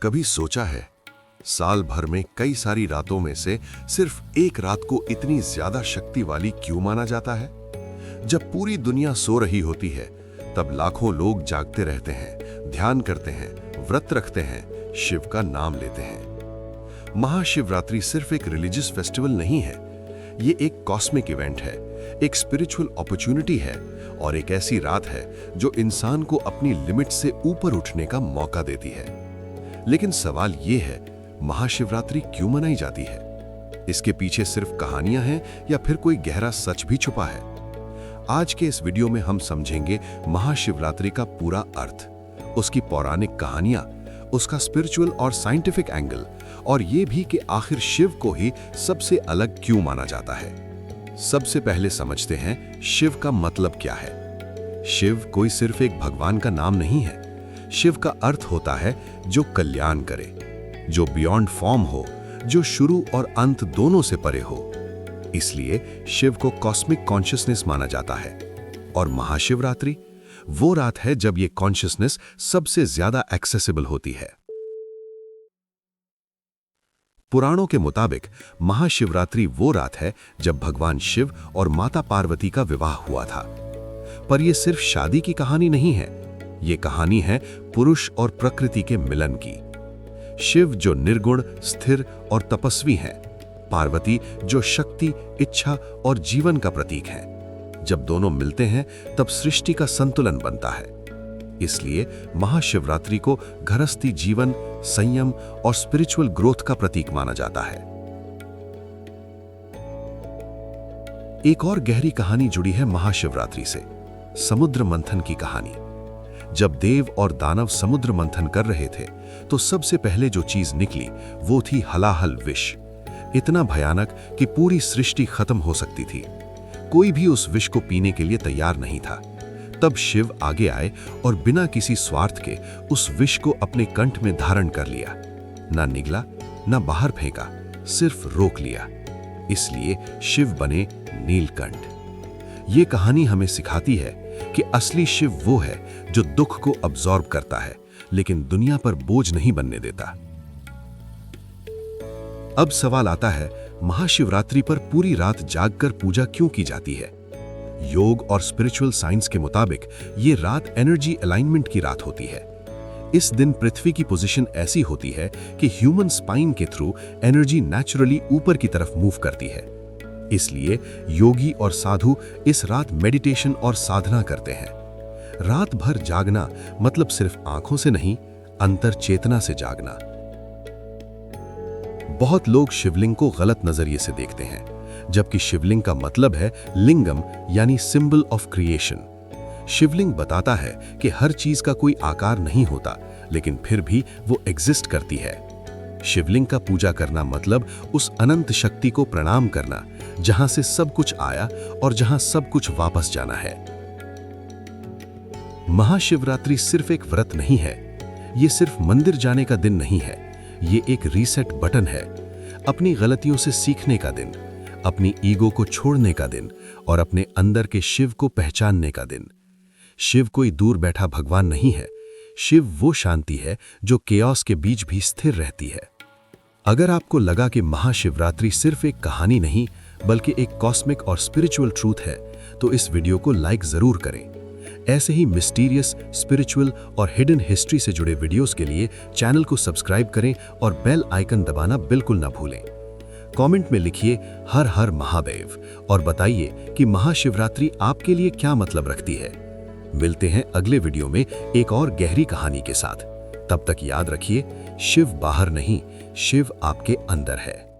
कभी सोचा है साल भर में कई सारी रातों में से सिर्फ एक रात को इतनी ज्यादा शक्ति वाली क्यों माना जाता है? जब पूरी दुनिया सो रही होती है तब लाखों लोग जागते रहते हैं, ध्यान करते हैं, व्रत रखते हैं, शिव का नाम लेते हैं। महाशिवरात्रि सिर्फ एक रिलीजियस फेस्टिवल नहीं है, ये एक कॉस्मिक इवेंट है, एक स्पिरिचुअल अपॉर्चुनिटी है और एक ऐसी रात है जो इंसान को अपनी लिमिट से ऊपर उठने का मौका देती है। लेकिन सवाल ये है, महाशिवरात्रि क्यों मनाई जाती है? इसके पीछे सिर्फ कहानियां हैं या फिर कोई गहरा सच भी छुपा है? आज के इस वीडियो में हम समझेंगे महाशिवरात्रि का पूरा अर्थ, उसकी पौराणिक कहानियां, उसका स्पिरिचुअल और साइंटिफिक एंगल और ये भी कि आखिर शिव को ही सबसे अलग क्यों माना जाता है। सबसे पहले समझते हैं शिव का मतलब क्या है। शिव कोई सिर्फ एक भगवान का नाम नहीं है। शिव का अर्थ होता है जो कल्याण करे, जो बियॉन्ड फॉर्म हो, जो शुरू और अंत दोनों से परे हो। इसलिए शिव को कॉस्मिक कॉन्शियसनेस माना जाता है और महाशिवरात्रि वो रात है जब ये कॉन्शियसनेस सबसे ज्यादा एक्सेसिबल होती है। पुराणों के मुताबिक महाशिवरात्रि वो रात है जब भगवान शिव और माता पार्वती का विवाह हुआ था। पर यह सिर्फ शादी की कहानी नहीं है, ये कहानी है पुरुष और प्रकृति के मिलन की। शिव जो निर्गुण, स्थिर और तपस्वी हैं, पार्वती जो शक्ति, इच्छा और जीवन का प्रतीक है। जब दोनों मिलते हैं तब सृष्टि का संतुलन बनता है। इसलिए महाशिवरात्रि को गृहस्थी जीवन, संयम और स्पिरिचुअल ग्रोथ का प्रतीक माना जाता है। एक और गहरी कहानी जुड़ी है महाशिवरात्रि से, समुद्र मंथन की कहानी। जब देव और दानव समुद्र मंथन कर रहे थे तो सबसे पहले जो चीज निकली वो थी हलाहल विष। इतना भयानक कि पूरी सृष्टि खत्म हो सकती थी। कोई भी उस विष को पीने के लिए तैयार नहीं था। तब शिव आगे आए और बिना किसी स्वार्थ के उस विष को अपने कंठ में धारण कर लिया। ना निगला, ना बाहर फेंका, सिर्फ रोक लिया। इसलिए शिव बने नीलकंठ। ये कहानी हमें सिखाती है कि असली शिव वो है जो दुख को अब्सॉर्ब करता है लेकिन दुनिया पर बोझ नहीं बनने देता। अब सवाल आता है, महाशिवरात्रि पर पूरी रात जागकर पूजा क्यों की जाती है? योग और स्पिरिचुअल साइंस के मुताबिक ये रात एनर्जी अलाइनमेंट की रात होती है। इस दिन पृथ्वी की पोजीशन ऐसी होती है कि ह्यूमन स्पाइन के थ्रू एनर्जी नेचुरली ऊपर की तरफ मूव करती है। इसलिए योगी और साधु इस रात मेडिटेशन और साधना करते हैं। रात भर जागना मतलब सिर्फ आंखों से नहीं, अंतर चेतना से जागना। बहुत लोग शिवलिंग को गलत नजरिए से देखते हैं, जबकि शिवलिंग का मतलब है लिंगम यानी सिंबल ऑफ क्रिएशन। शिवलिंग बताता है कि हर चीज का कोई आकार नहीं होता, लेकिन फिर भी वो एग्जिस्ट करती है। शिवलिंग का पूजा करना मतलब उस अनंत शक्ति को प्रणाम करना जहां से सब कुछ आया और जहां सब कुछ वापस जाना है। महाशिवरात्रि सिर्फ एक व्रत नहीं है, ये सिर्फ मंदिर जाने का दिन नहीं है, ये एक रीसेट बटन है। अपनी गलतियों से सीखने का दिन, अपनी ईगो को छोड़ने का दिन और अपने अंदर के शिव को पहचानने का दिन। शिव कोई दूर बैठा भगवान नहीं है, शिव वो शांति है जो केओस के बीच भी स्थिर रहती है। अगर आपको लगा कि महाशिवरात्रि सिर्फ एक कहानी नहीं बल्कि एक कॉस्मिक और स्पिरिचुअल ट्रूथ है तो इस वीडियो को लाइक जरूर करें। ऐसे ही मिस्टीरियस, स्पिरिचुअल और हिडन हिस्ट्री से जुड़े वीडियोस के लिए चैनल को सब्सक्राइब करें और बेल आइकन दबाना बिल्कुल ना भूलें। कमेंट में लिखिए हर हर महादेव और बताइए कि महाशिवरात्रि आपके लिए क्या मतलब रखती है। मिलते हैं अगले वीडियो में एक और गहरी कहानी के साथ। तब तक याद रखिए, शिव बाहर नहीं, शिव आपके अंदर है।